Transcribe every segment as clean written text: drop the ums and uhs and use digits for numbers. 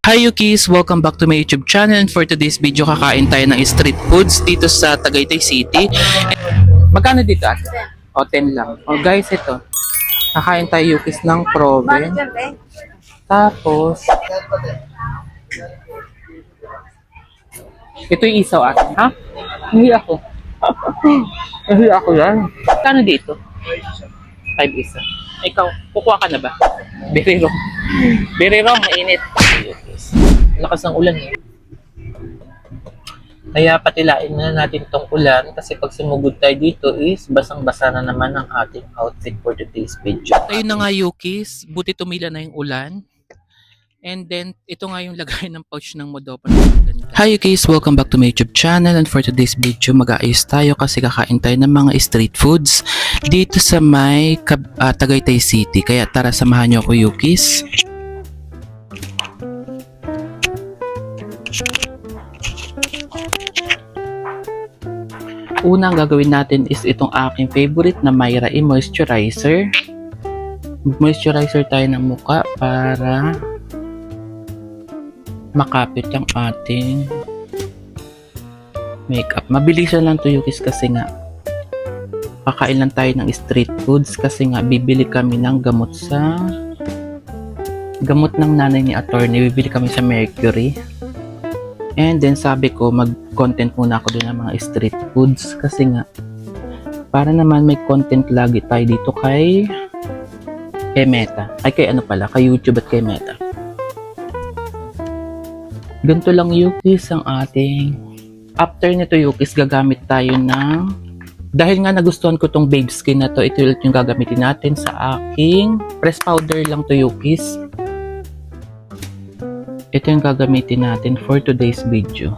Hi Yukis! Welcome back to my YouTube channel, and for today's video kakain tayo ng street foods dito sa Tagaytay City. Magkano dito ate? O 10 lang. O guys, ito. Kakain tayo Yukis ng proven. Tapos ito yung isaw ate, ha? Hindi ako. Hindi ako yan. Magkano dito? 5 isa. Ikaw, kukuha ka na ba? Very wrong. Very wrong, mainit. Lakas ng ulan eh. Kaya patilain na natin itong ulan kasi pag sumugod tayo dito is basang-basa na naman ang ating outfit for today's video. Ayun na nga Yukis, buti tumila na yung ulan. And then, ito nga yung lagay ng pouch ng Modopa. Hi Yukis, welcome back to my YouTube channel, and for today's video mag-aayos tayo kasi kakain tayo ng mga street foods dito sa may Tagaytay City. Kaya tara, samahan niyo ako Yukis. Unang gagawin natin is itong aking favorite na Myra E Moisturizer. Moisturizer tayo ng muka para makapit ang ating makeup. Mabilisan lang to Yukis kasi nga kakain lang tayo ng street foods kasi nga bibili kami ng gamot ng nanay ni attorney. Bibili kami sa Mercury. And then sabi ko mag-content muna ako doon ng mga street foods kasi nga para naman may content lagi tayo dito kay Meta. Ay kay ano pala, kay YouTube at kay Meta. Ganito lang Yukis ang ating. After nito Yukis, gagamit tayo ng, dahil nga nagustuhan ko tong Babe Skin na to, ito yung gagamitin natin sa aking press powder lang to Yukis. Ito yung gagamitin natin for today's video.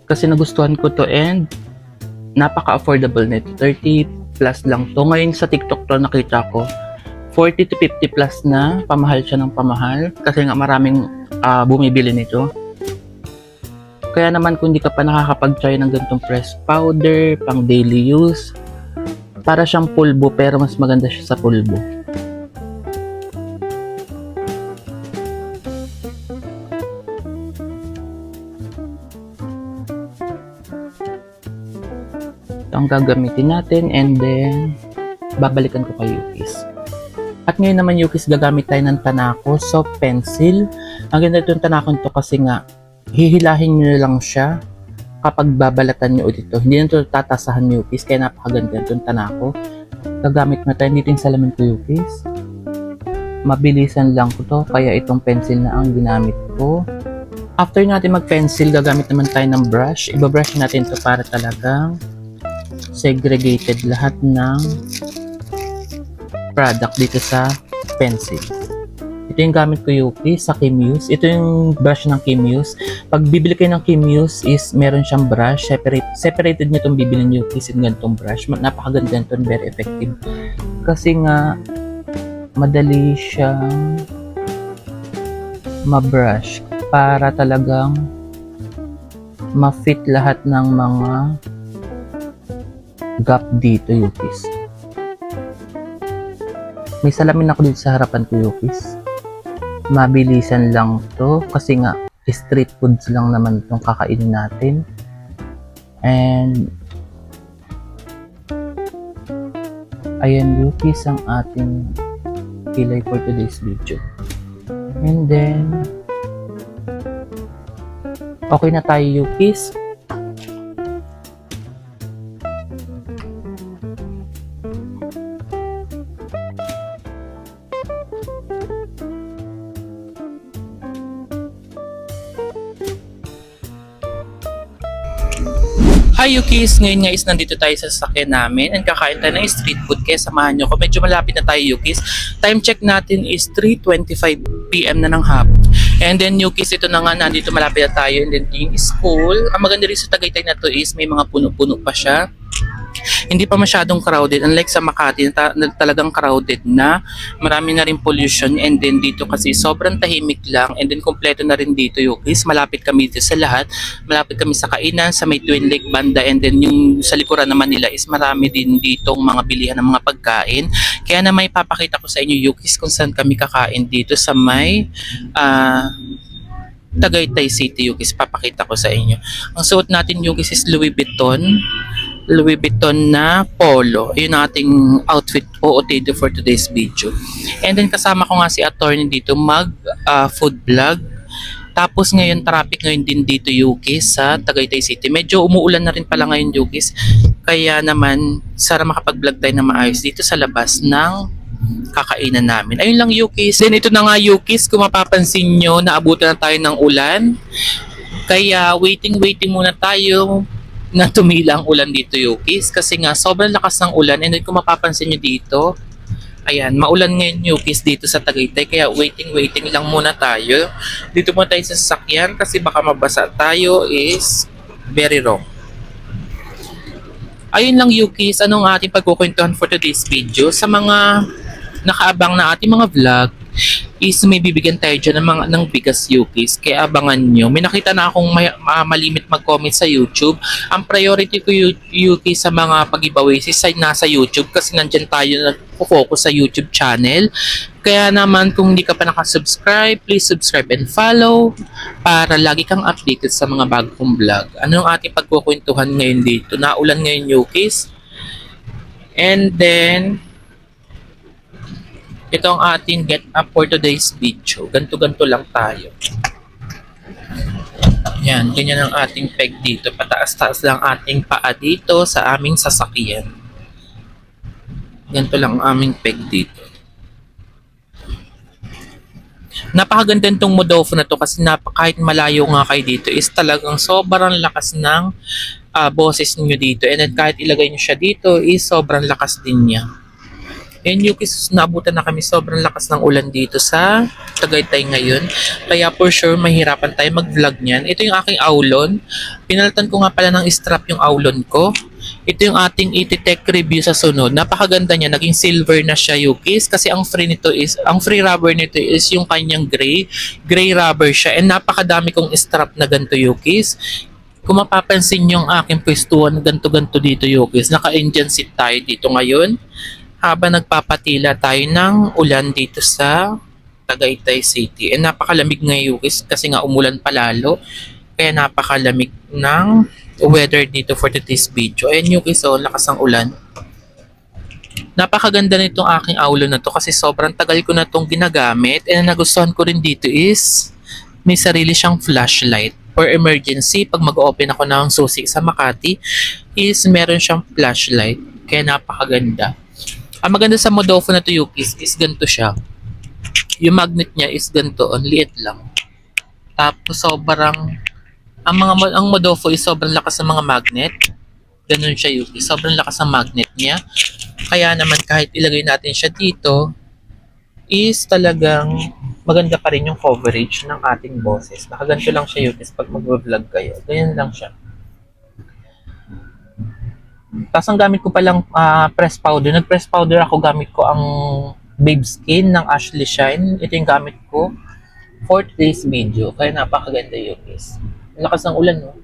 Kasi nagustuhan ko to and napaka-affordable nito. 30 plus lang to. Ngayon sa TikTok to nakita ko 40 to 50 plus na. Pamahal siya ng pamahal. Kasi nga maraming bumibili nito. Kaya naman kung di ka pa nakakapag-try ng ganitong press powder, pang daily use, para siyang pulbo pero mas maganda siya sa pulbo. Ito ang gagamitin natin and then babalikan ko kay Yukis. At ngayon naman Yukis, gagamit tayo ng Tanako soft pencil. Ang ganda itong Tanako to kasi nga hihilahin nyo lang siya kapag babalatan nyo dito. Hindi na ito tatasahan Yukis, kaya napakaganda itong Tanako. Gagamit na tayo dito yung salamin ko Yukis. Mabilisan lang ko to, kaya itong pencil na ang ginamit ko. After natin mag-pencil, gagamit naman tayo ng brush. Ibabrush natin to para talagang segregated lahat ng product dito sa pencil. Ito yung gamit ko Yukis sa Kimuse. Ito yung brush ng Kimuse. Pag bibili kayo ng Kimuse is meron siyang brush. Separated nyo itong bibilin Yukis yung ganitong brush. Napakaganda ito and very effective. Kasi nga madali siyang ma-brush para talagang ma-fit lahat ng mga gap dito Yukis. May salamin ako dito sa harapan ko Yukis. Mabilisan lang to kasi nga street foods lang naman itong kakainin natin. And ayan Yukis ang ating kilay for today's video. And then okay na tayo Yukis. Hi Yukis! Ngayon nga is nandito tayo sa sasakyan namin and kakain tayo ng street food kaya samahan nyo ko. Medyo malapit na tayo Yukis. Time check natin is 3:25 PM na ng hapon. And then Yukis, ito na nga, nandito malapit na tayo. And then yung school, ang maganda rin sa Tagaytay na to is may mga puno-puno pa siya. Hindi pa masyadong crowded, unlike sa Makati na talagang crowded na, marami na rin pollution. And then dito kasi sobrang tahimik lang, and then kompleto na rin dito Yukis. Malapit kami dito sa lahat, malapit kami sa kainan sa may Twin Lake banda, and then yung sa likuran naman nila is marami din ditong mga bilihan ng mga pagkain. Kaya na may papakita ko sa inyo, Yukis, kung saan kami kakain dito sa may Tagaytay City, Yukis. Papakita ko sa inyo. Ang suot natin, Yukis, is Louis Vuitton na polo. Yun ang ating outfit OOTD for today's video. And then kasama ko nga si attorney dito mag food vlog. Tapos ngayon traffic ngayon din dito, Yukis, sa Tagaytay City. Medyo umuulan na rin pala ngayon, Yukis. Kaya naman sana makapag-vlog tayo na maayos dito sa labas ng kakainan namin. Ayun lang, Yukis. Then ito na nga, Yukis, kung mapapansin nyo, naabutan na tayo ng ulan. Kaya waiting muna tayo na tumila ang ulan dito, Yukis. Kasi nga sobrang lakas ng ulan. And then kung mapapansin nyo dito, ayan, maulan ngayon, Yukis, dito sa Tagaytay. Kaya waiting lang muna tayo. Dito muna tayo sa sasakyan kasi baka mabasa tayo is very wrong. Ayun lang, Yukis, anong ating pagkukwentuhan for today's video. Sa mga nakaabang na ating mga vlog, is may bibigyan tayo dyan ng bigas, Yukis. Kaya abangan nyo. May nakita na akong malimit mag-comment sa YouTube. Ang priority ko, Yukis, sa mga pag-giveaways is nasa YouTube kasi nandyan tayo nag-focus sa YouTube channel. Kaya naman kung hindi ka pa nakasubscribe, please subscribe and follow para lagi kang updated sa mga bagong vlog. Ano ang ating pagkukwentuhan ngayon dito? Naulan ngayon, Yukis. And then ito ang ating get up for today's video. Ganto-ganto lang tayo. Yan, ganyan ang ating peg dito. Pataas-taas lang ating paa dito sa aming sasakyan. Ganito lang ang aming peg dito. Napakaganda itong Modofo na to kasi kahit malayo nga kayo dito is talagang sobrang lakas ng boses niyo dito. And then kahit ilagay niyo siya dito is sobrang lakas din niya. And Yukis, naabutan na kami sobrang lakas ng ulan dito sa Tagaytay ngayon. Kaya for sure, mahirapan tayo mag-vlog niyan. Ito yung aking aulon. Pinalitan ko nga pala ng strap yung aulon ko. Ito yung ating iti-tech review sa sunod. Napakaganda niya. Naging silver na siya, Yukis. Kasi ang free rubber nito is yung kanyang gray. Gray rubber siya. And napakadami kong strap na ganito, Yukis. Kung mapapansin yung aking pwestuhan, ganto-ganto dito, Yukis. Naka-engine seat tayo dito ngayon. Habang nagpapatila tayo ng ulan dito sa Tagaytay City. And napakalamig ngayon, Yukis, kasi nga umulan palalo. Kaya napakalamig ng weather dito for today's video. Ayan, Yukis, so lakas ng ulan. Napakaganda nitong aking aulo na to kasi sobrang tagal ko na itong ginagamit. And nagustuhan ko rin dito is may sarili siyang flashlight. For emergency, pag mag-open ako ng susi sa Makati, is meron siyang flashlight. Kaya napakaganda. Ang maganda sa Modofo na to, Yukis, is ganito siya. Yung magnet niya is ganito, ang liit lang. Tapos sobrang, ang Modofo is sobrang lakas ng mga magnet. Ganun siya, Yukis. Sobrang lakas ng magnet niya. Kaya naman kahit ilagay natin siya dito, is talagang maganda pa rin yung coverage ng ating boses. Nakaganto lang siya, Yukis, pag mag-vlog kayo. Ganyan lang siya. Tapos ang gamit ko palang press powder. Nag-press powder ako, gamit ko ang Babe Skin ng Ashley Shine. Ito yung gamit ko for today's video. Kaya napakaganda, Yukis. Lakas ng ulan, no?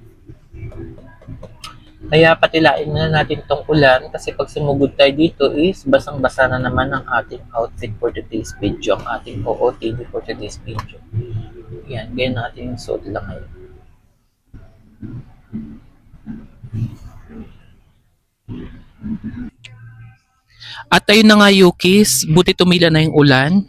Kaya patilain na natin tong ulan kasi pag sumugod tayo dito is basang-basa na naman ang ating outfit for today's video. Ang ating OOTD for today's video. Yan, ganyan natin yung suot lang ngayon. At ayun na nga, Yukis, buti tumila na yung ulan.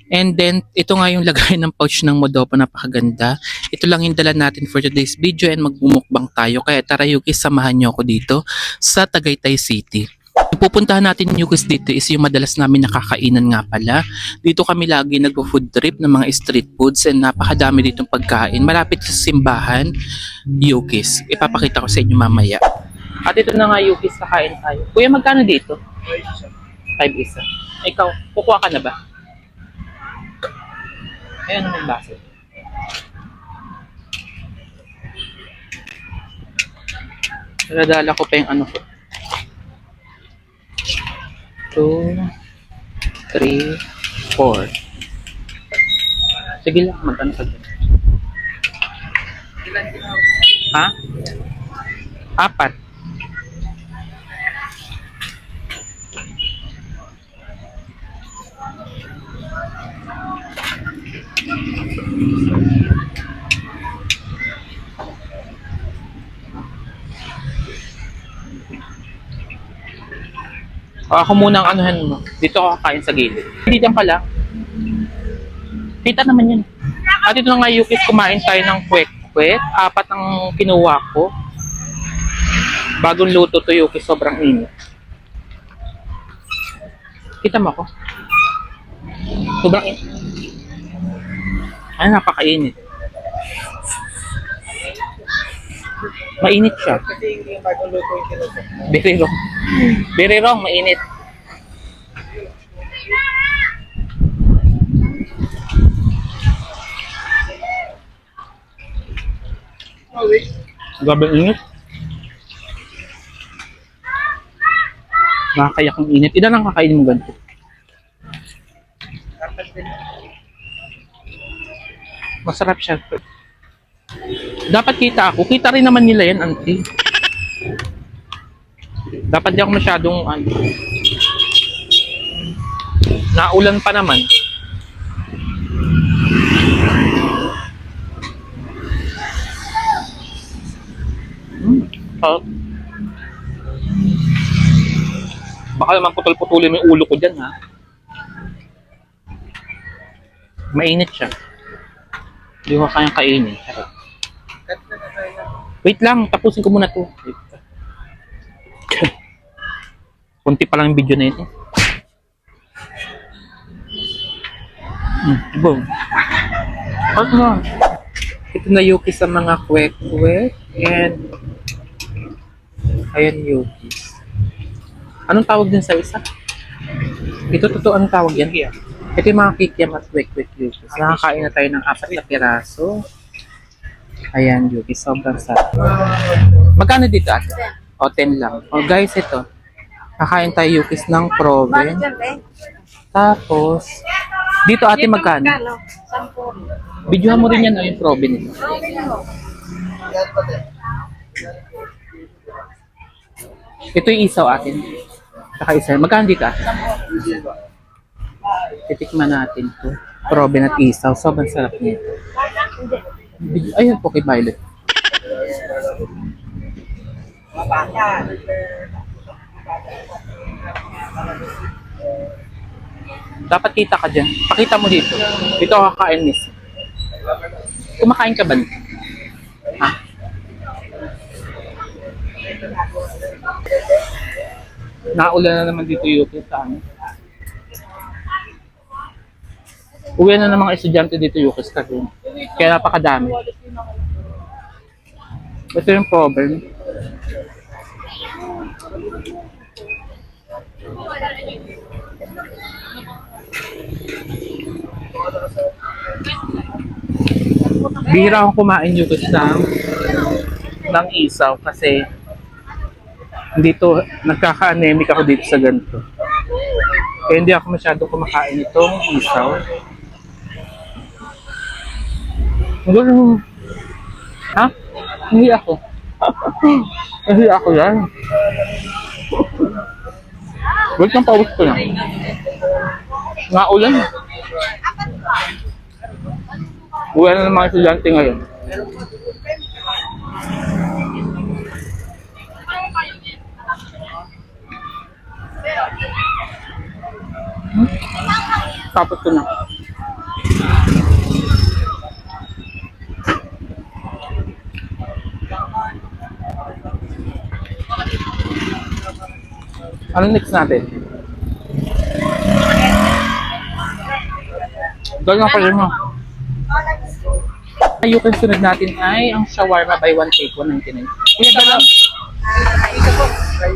And then, ito nga yung lagay ng pouch ng Modofo, napakaganda. Ito lang yung dala natin for today's video and magbumukbang tayo. Kaya tara, Yukis, samahan nyo ako dito sa Tagaytay City. Yung pupuntahan natin, Yukis, dito is yung madalas namin nakakainan nga pala. Dito kami lagi nag-food trip ng mga street foods and napakadami ditong pagkain. Malapit sa simbahan, Yukis. Ipapakita ko sa inyo mamaya. At ito na nga, Yukis, kakain tayo. Kuya, magkano dito? 5 isa. Ikaw, kukuha ka na ba? Ayan naman baso. Nadala ko pa yung ano ko. 2, 3, 4. Sige lang, magkano ka dyan? Ha? 4. Ako muna ang anuhan mo. Dito ako kakain sa gilid. Hindi dyan ka lang. Kita naman yun. At ito na nga Yukis, kumain tayo ng kwek-kwek. 4 ang kinuha ko. Bagong luto to Yukis, sobrang init. Kita mo ako? Sobrang init. Ay, napakainit. Mainit siya. Kasi yung bagong luto yung kinuha. Very wrong. Very wrong, mainit. Grabe init. Nakakayak ang init. Ilan ang kakainin mo ganito? Masarap siya. Dapat kita ako. Kita rin naman nila yan, auntie. Dapat di ako masyadong naulan pa naman. Oh. Baka naman putol-putulin mo yung ulo ko dyan, ha? Mainit siya. Hindi ko kayang kainin. Charot. Wait lang, tapusin ko muna to. Kunti pa lang yung video na ito. Boom. Ano? Ito na Yuki sa mga kwek-kwek. And ayan Yukis. Anong tawag din sa isa? Ito totoo, anong tawag yan? Ito yung mga kikiam at kwek-kwek Yukis. Nakakain na tayo ng 4 na piraso. Ayan Yukis, sobrang sarap. Magkano dito ate? O 10 lang. O guys, ito. Kakain tayo Yukis ng proven. Tapos, dito ate magkano? Videohan mo rin yan o yung proven nito. Ito yung isaw atin. Saka isa. Magkano dito ate? Titikman natin to. Proven at isaw. Sobrang sarap nito. Ayun po kay Violet. Dapat kita ka dyan. Pakita mo dito. Dito ako kakain miss. Kumakain ka ba? Ha? Naulan na naman dito yung saan. Uwi na ng mga estudyante dito Yukis kasi. Kaya napakadami. Ito yung problem. Bihira akong kumain Yukis ng isaw kasi dito nagkaka-anemic ako dito sa ganito. Kaya hindi ako masyadong kumakain itong isaw. Ha? Hindi ako. Hindi ako yan. Wait lang, pawis ko lang. Naulan. Uwi na ng mga estudyante ngayon. Tapos ko na. Anong next natin? Dahil nga pala mo. Yung sunod natin ay ang shawarma by 1 take 199.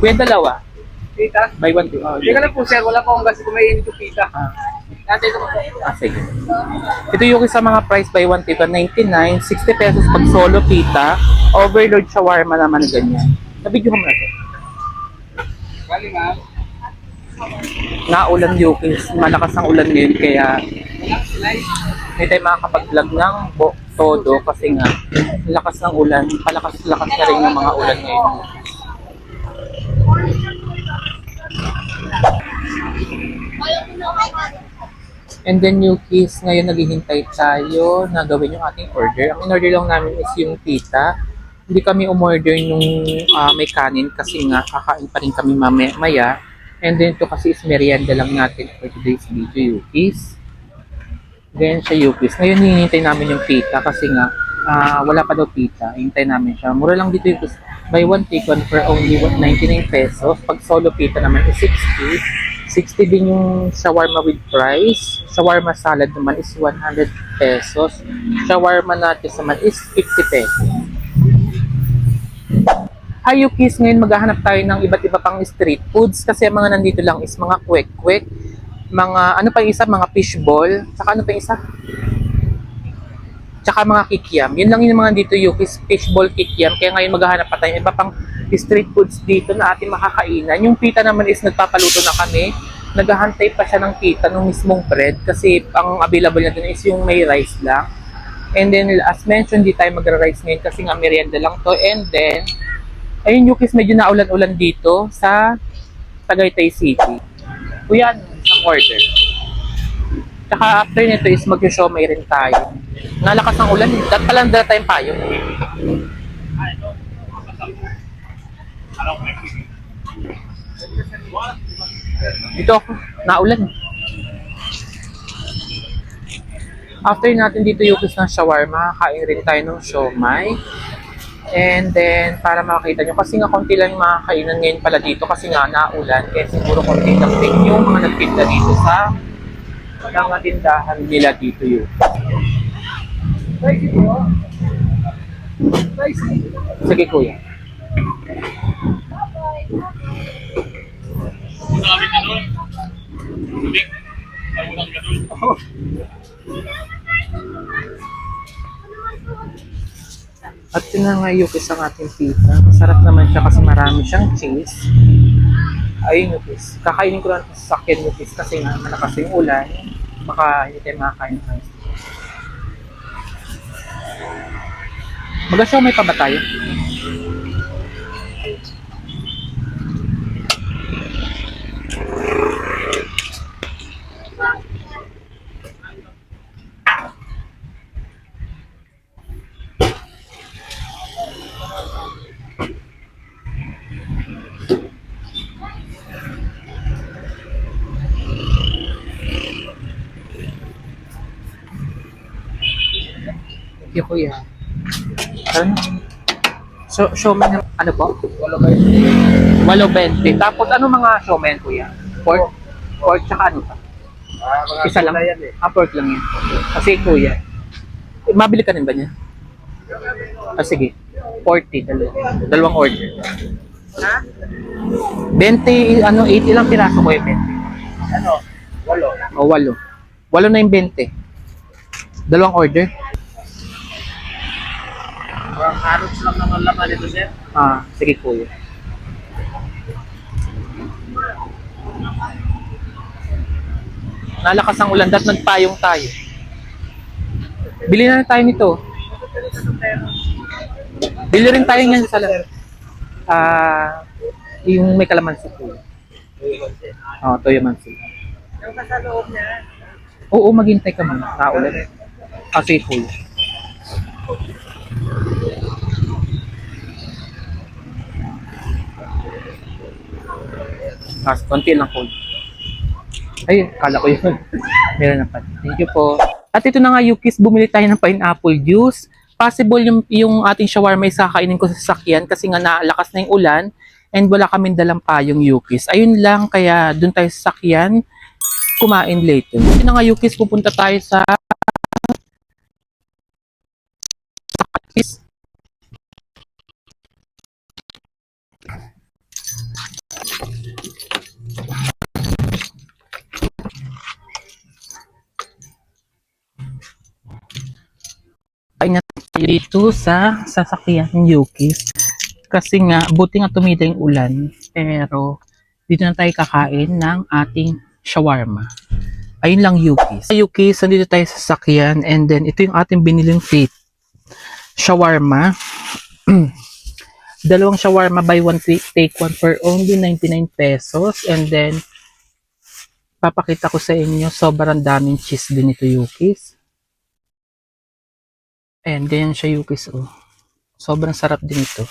Kuya dalawa. Pita? By 1 take. Oh, Hindi ka lang po sir, wala pa akong gas kung may init yung pita. Dati ito po. sige. Ito yung sa mga price by 1 take 199. 60 pesos pag solo pita. Overload shawarma naman ganyan. Nabidyo ko muna ito. Bali ma'am. Naulan Yukis. Malakas ang ulan ngayon kaya hindi tayo makakapag-vlog ng todo kasi nga lakas ng ulan. Palakas-lakas na rin ng mga ulan ngayon. And then Yukis, ngayon naghihintay tayo na gawin yung ating order. Ang in-order lang namin is yung pita. Hindi kami umorder yung may kanin kasi nga kakain pa rin kami mamaya. And then ito kasi is merienda lang natin for today's video, Yukis. Then siya Yukis. Ngayon hinihintay namin yung pita kasi nga wala pa daw pita. Hintay namin siya. Mura lang dito Yukis. Buy one take one for only 99 pesos. Pag solo pita naman is 60. 60 din yung shawarma with fries. Shawarma salad naman is 100 pesos. Shawarma natin naman is 50 pesos. Hi Yukis, ngayon maghahanap tayo ng iba't iba pang street foods kasi ang mga nandito lang is mga kwek-kwek, mga ano pa yung isa, mga fishball, saka ano pa yung isa? Tsaka mga kikiam. Yun lang yung mga dito Yukis, fishball, kikiam. Kaya ngayon maghahanap pa tayo ng iba pang street foods dito na ating makakainan. Yung pita naman is nagpapaluto na kami. Naghahantay pa siya ng pita ng mismong bread kasi ang available na dun is yung may rice lang. And then as mentioned, di tayo magra-rice ngayon kasi nga merienda lang to. And then, ayun Yukis, medyo naulan-ulan dito sa Tagaytay City. Kuya, isang order. Tsaka after nito is mag-siomay rin tayo. Nalakas ng ulan, dapat pala dala tayong payo. Dito ako, naulan. After natin dito Yukis ng shawarma, kain rin tayo ng siomay. And then, para makakita nyo, kasi nga konti lang yung makakainan ngayon pala dito kasi nga naulan. Kaya siguro konti lang din yung mga nagtinda dito sa mga tindahan nila dito yun. Sige kuya. At yun na nga Yukis ang ating pita. Masarap naman siya kasi marami siyang cheese. Ayun Yukis. Kakainin ko lang sa sakyan Yukis kasi nga malakas yung ulan. Baka hindi tayo makakain ng ice. Mag-siomay pa ba tayo? Yung kuya. Ano? So, siomay na, ano po? 8.20. Tapos, ano mga siomay kuya? Pork? Pork, tsaka ano pa? Isa lang? Pork lang yan. Kasi kuya, mabili ka rin ba niya? Sige. 40, dalawang order. Ha? 20, 80 lang piraso ko yung 20. Ano? 8. O, 8. 8 na yung 20. Dalawang order. Parang carrots lang naman laman ito, sir. Sige kuya. Nalakas ang ulan, dapat nagpayong tayo. Bili na tayo nito. Bili rin tayo niyan sa yung may kalamansi po. Toyomansi. Yung ka sa loob niya. Oo, maghintay ka muna. Naulan. Kasi full. Konti lang full. Ay, kala ko yun. Meron na pa. Thank you po. At ito na nga Yukis, bumili tayo ng pineapple juice. Possible yung ating shawarma ay kakainin ko sa sasakyan kasi nga nalakas na yung ulan and wala kaming dalang payong Yukis. Ayun lang, kaya dun tayo sa sasakyan, kumain later. Ito na nga Yukis, pupunta tayo sa Katis. Ay nga tayo dito sa sasakyan ng Yukis kasi nga buti nga tumila yung ulan pero dito na tayo kakain ng ating shawarma. Ayun lang Yukis. Yukis, nandito tayo sa sasakyan and then ito yung ating biniling shawarma. Dalawang shawarma buy one take one for only 99 pesos and then Papakita ko sa inyo, sobrang daming cheese din ito, Yukis. Ayan, ganyan siya, Yukis, oh. Sobrang sarap din ito.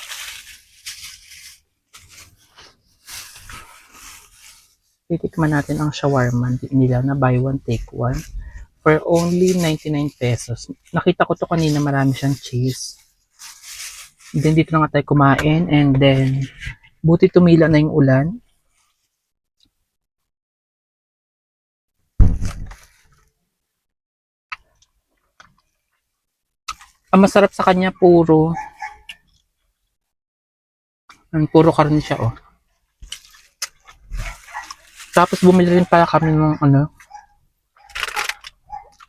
Titikman natin ang shawarma nila na buy one take one for only 99 pesos. Nakita ko to kanina, marami siyang cheese. Then dito na nga tayo kumain, and then buti tumila na yung ulan. Ang masarap sa kanya, puro karne siya, oh. Tapos bumili rin pala kami ng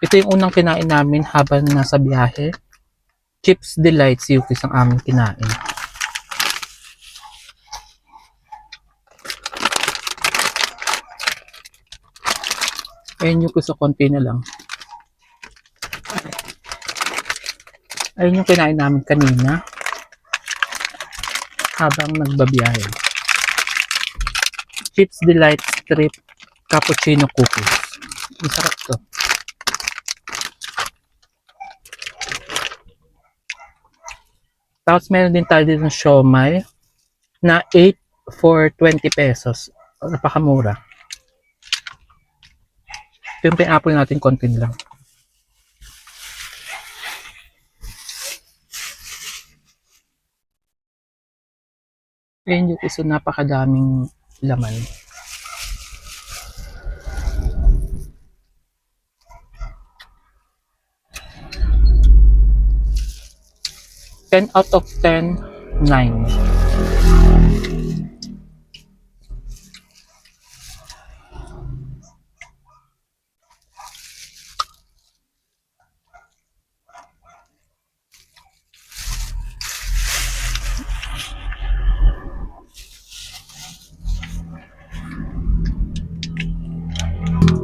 ito yung unang kinain namin habang nasa biyahe. Chips Delights, Yukis, ang aming kinain. Ayun, Yukis, so konti na lang. Ayun yung kinain namin kanina habang nagbabiyahe. Chips Delight Strip Cappuccino Cookies. Masarap to. Tapos meron din tayo dito ng siomai na 8 for 20 pesos. Napakamura. Ito yung pin-apple natin, konti lang. Ayun yung iso, napakadaming laman. Ten out of 10, 9.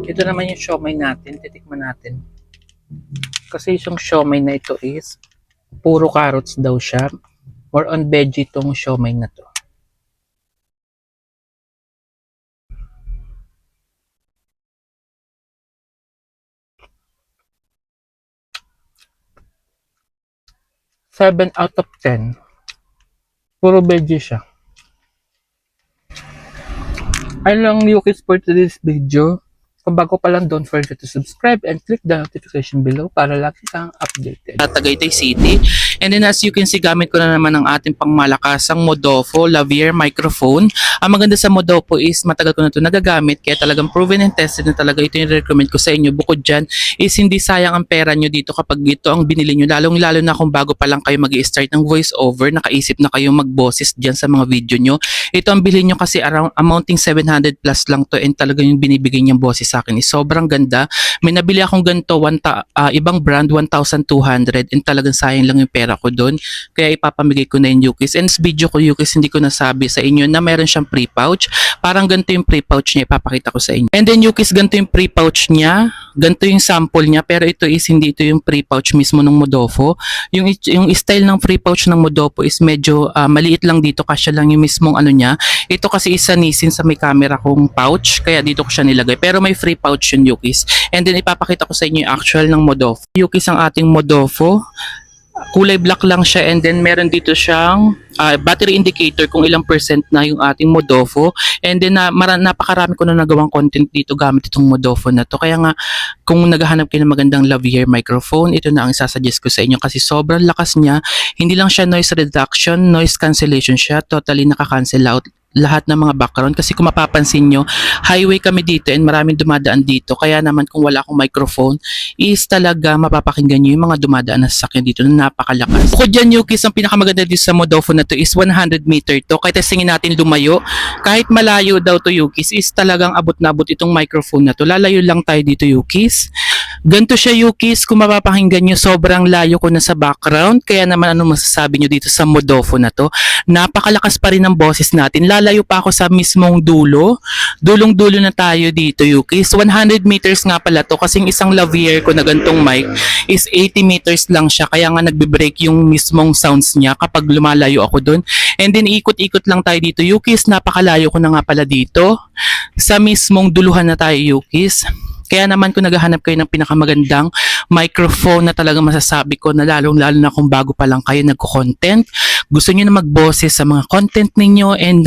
Ito naman yung siomai natin, titikman natin. Kasi yung siomai na ito is puro carrots daw siya. More on veggie itong siomai na to. Seven out of 10. Puro veggie siya. Ayun lang, Yukis, for today's video. Kung bago pa lang, don't forget to subscribe and click the notification below para lagi kang updated. Tagaytay City. And then as you can see, gamit ko na naman ang ating pangmalakasang Modofo Lavalier microphone. Ang maganda sa Modofo is matagal ko na ito nagagamit, kaya talagang proven and tested na talaga. Ito yung recommend ko sa inyo. Bukod dyan is hindi sayang ang pera nyo dito kapag ito ang binili nyo. Lalo na kung bago pa lang kayo mag-i-start ng voice over, nakaisip na kayo mag-bosses dyan sa mga video nyo. Ito ang bilhin nyo kasi around amounting 700 plus lang to, and talaga yung binibigay niyang bosses sa akin is sobrang ganda. May nabili akong ganito, ibang brand, 1,200, and talagang sayang lang yung pera ko doon. Kaya ipapamigay ko na yung Yukis. And sa video ko, Yukis, hindi ko nasabi sa inyo na meron siyang pre-pouch. Parang ganito yung pre-pouch niya, ipapakita ko sa inyo. And then Yukis, ganito yung pre-pouch niya. Ganito yung sample niya, pero ito is hindi ito yung pre-pouch mismo ng Modofo. Yung style ng pre-pouch ng Modofo is medyo maliit lang dito, kasya lang yung mismong ano niya. Ito kasi isa nisin sa may camera kong pouch, kaya dito ko siya nilagay. Pero may free pouch yung Yukis. And then ipapakita ko sa inyo yung actual ng Modofo. Yukis ang ating Modofo. Kulay black lang siya, and then meron dito siyang battery indicator kung ilang percent na yung ating Modofo. And then napakarami ko na nagawang content dito gamit itong Modofo na to. Kaya nga kung naghahanap kayo ng magandang lavalier microphone, ito na ang isasuggest ko sa inyo kasi sobrang lakas niya. Hindi lang siya noise reduction, noise cancellation siya. Totally nakakancel out lahat ng mga background, kasi kung mapapansin nyo, highway kami dito and maraming dumadaan dito, kaya naman kung wala akong microphone is talaga mapapakinggan nyo yung mga dumadaan na sasakyan dito na napakalakas. Bukod dyan, Yukis, ang pinakamaganda dito sa Modofo na to is 100 meter to. Kahit testingin natin lumayo, kahit malayo daw to, Yukis, is talagang abot na abot itong microphone na to. Lalayo lang tayo dito, Yukis. Ganto siya Yukis, kung mapapakinggan nyo sobrang layo ko na sa background, kaya naman ano masasabi nyo dito sa Modofo na to. Napakalakas pa rin ng boses natin, lalayo pa ako sa mismong dulo, dulong-dulo na tayo dito Yukis. 100 meters nga pala to, kasing isang lavalier ko na gantong mic is 80 meters lang siya, kaya nga nagbe-break yung mismong sounds niya kapag lumalayo ako dun. And then ikot-ikot lang tayo dito Yukis, napakalayo ko na nga pala dito, sa mismong duluhan na tayo Yukis. Kaya naman kung naghahanap kayo ng pinakamagandang microphone na talagang masasabi ko na lalong-lalo na kung bago pa lang kayo nagko-content, gusto niyo na magboses sa mga content ninyo, and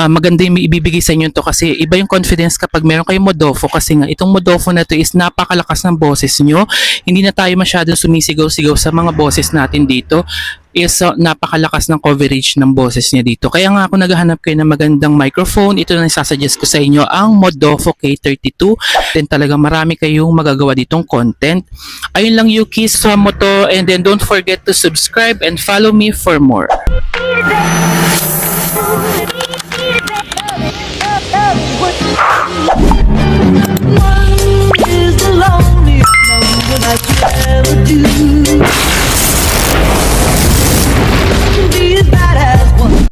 maganda yung ibibigay sa inyo to kasi iba yung confidence kapag meron kayong Modofo, kasi nga itong Modofo na to is napakalakas ng boses nyo. Hindi na tayo masyadong sumisigaw-sigaw sa mga boses natin dito, is napakalakas ng coverage ng boses niya dito. Kaya nga ako naghahanap kayo ng magandang microphone, ito na isasuggest ko sa inyo, ang Modofo K32. Then talagang marami kayong magagawa ditong content. Ayun lang Yukis sa moto, and then don't forget to subscribe and follow me for more. One is the loneliest number that you